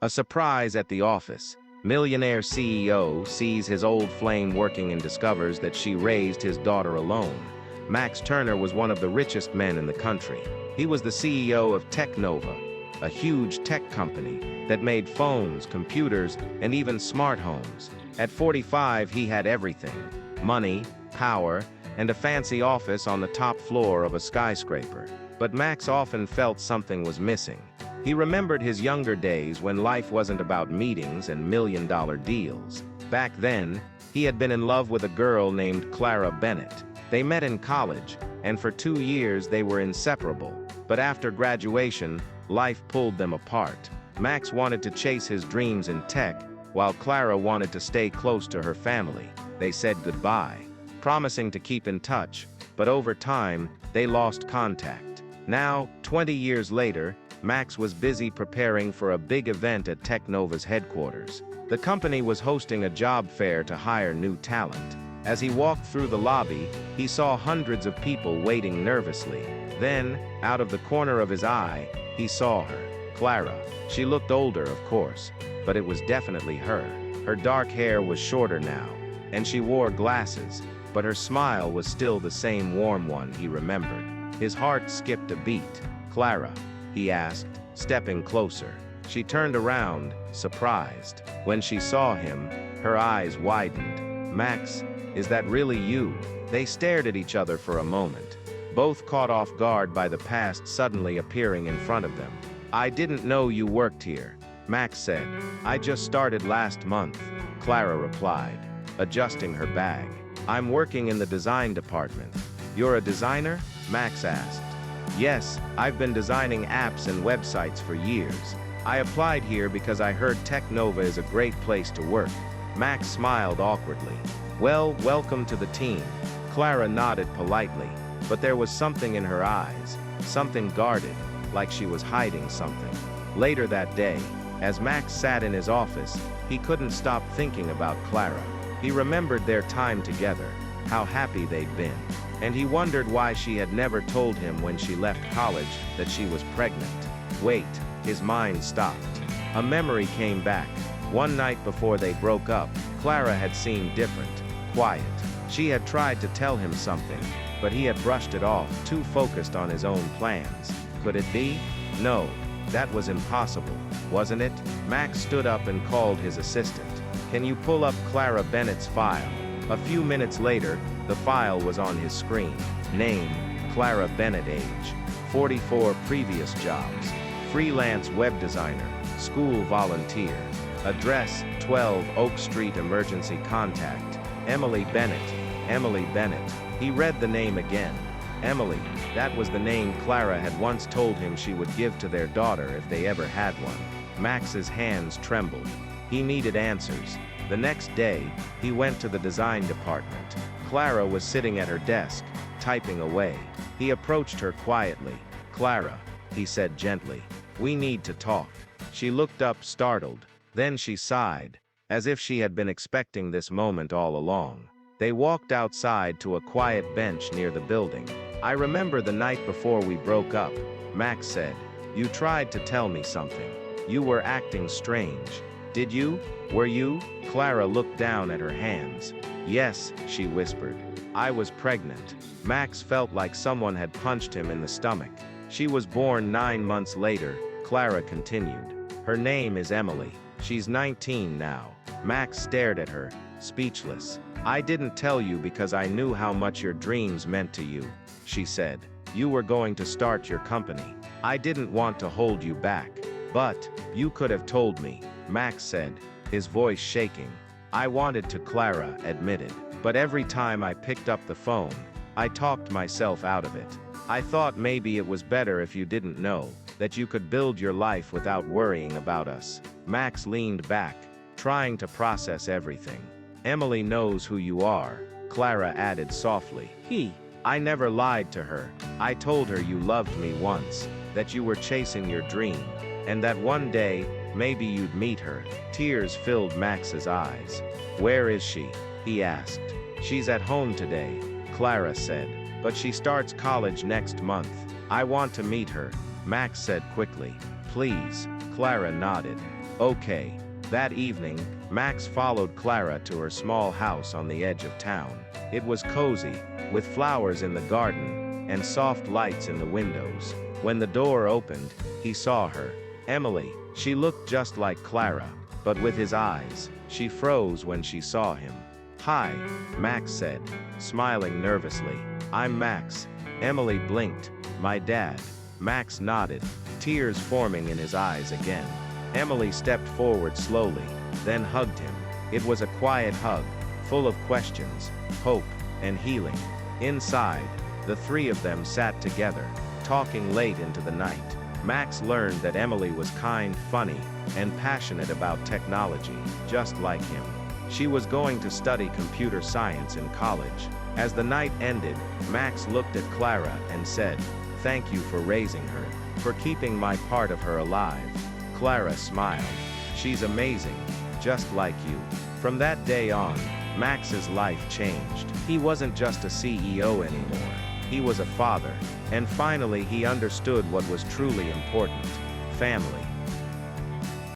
A surprise at the office. Millionaire CEO sees his old flame working and discovers that she raised his daughter alone. Max Turner was one of the richest men in the country. He was the CEO of Technova, a huge tech company that made phones, computers, and even smart homes. At 45, he had everything: money, power, and a fancy office on the top floor of a skyscraper. But Max often felt something was missing. He remembered his younger days when life wasn't about meetings and million-dollar deals. Back then, he had been in love with a girl named Clara Bennett. They met in college, and for 2 years they were inseparable. But after graduation, life pulled them apart. Max wanted to chase his dreams in tech, while Clara wanted to stay close to her family. They said goodbye, promising to keep in touch, but over time, they lost contact. Now, 20 years later, Max was busy preparing for a big event at Technova's headquarters. The company was hosting a job fair to hire new talent. As he walked through the lobby, he saw hundreds of people waiting nervously. Then, out of the corner of his eye, he saw her, Clara. She looked older, of course, but it was definitely her. Her dark hair was shorter now, and she wore glasses, but her smile was still the same warm one he remembered. His heart skipped a beat. "Clara?" he asked, stepping closer. She turned around, surprised. When she saw him, her eyes widened. "Max, is that really you?" They stared at each other for a moment, both caught off guard by the past suddenly appearing in front of them. "I didn't know you worked here," Max said. "I just started last month," Clara replied, adjusting her bag. "I'm working in the design department." "You're a designer?" Max asked. "Yes, I've been designing apps and websites for years. I applied here because I heard Technova is a great place to work." Max smiled awkwardly. "Well, welcome to the team." Clara nodded politely, but there was something in her eyes, something guarded, like she was hiding something. Later that day, as Max sat in his office, he couldn't stop thinking about Clara. He remembered their time together, how happy they'd been, and he wondered why she had never told him when she left college that she was pregnant. Wait, his mind stopped. A memory came back. One night before they broke up, Clara had seemed different, quiet. She had tried to tell him something, but he had brushed it off, too focused on his own plans. Could it be? No, that was impossible, wasn't it? Max stood up and called his assistant. "Can you pull up Clara Bennett's file?" A few minutes later, the file was on his screen. Name, Clara Bennett. Age, 44. Previous jobs, freelance web designer, school volunteer. Address, 12 Oak Street. Emergency contact, Emily Bennett. Emily Bennett. He read the name again. Emily, that was the name Clara had once told him she would give to their daughter if they ever had one. Max's hands trembled. He needed answers. The next day, he went to the design department. Clara was sitting at her desk, typing away. He approached her quietly. "Clara," he said gently, "we need to talk." She looked up, startled. Then she sighed, as if she had been expecting this moment all along. They walked outside to a quiet bench near the building. "I remember the night before we broke up," Max said. "You tried to tell me something. You were acting strange. Did you? Were you?" Clara looked down at her hands. "Yes," she whispered. "I was pregnant." Max felt like someone had punched him in the stomach. "She was born 9 months later," Clara continued. "Her name is Emily. She's 19 now." Max stared at her, speechless. "I didn't tell you because I knew how much your dreams meant to you," she said. "You were going to start your company. I didn't want to hold you back. But, you could have told me," Max said, his voice shaking. "I wanted to," Clara admitted. "But every time I picked up the phone, I talked myself out of it. I thought maybe it was better if you didn't know, that you could build your life without worrying about us." Max leaned back, trying to process everything. "Emily knows who you are," Clara added softly. I never lied to her. I told her you loved me once, that you were chasing your dream, and that one day, maybe you'd meet her." Tears filled Max's eyes. "Where is she?" he asked. "She's at home today," Clara said, "but she starts college next month. I want to meet her," Max said quickly. "Please," Clara nodded. Okay. That evening, Max followed Clara to her small house on the edge of town. It was cozy, with flowers in the garden, and soft lights in the windows. When the door opened, he saw her. Emily. She looked just like Clara, but with his eyes. She froze when she saw him. "Hi," Max said, smiling nervously. "I'm Max." Emily blinked. "My dad." Max nodded, tears forming in his eyes again. Emily stepped forward slowly, then hugged him. It was a quiet hug, full of questions, hope, and healing. Inside, the three of them sat together, talking late into the night. Max learned that Emily was kind, funny, and passionate about technology, just like him. She was going to study computer science in college. As the night ended, Max looked at Clara and said, "Thank you for raising her, for keeping my part of her alive." Clara smiled. "She's amazing, just like you." From that day on, Max's life changed. He wasn't just a CEO anymore. He was a father, and finally he understood what was truly important: family.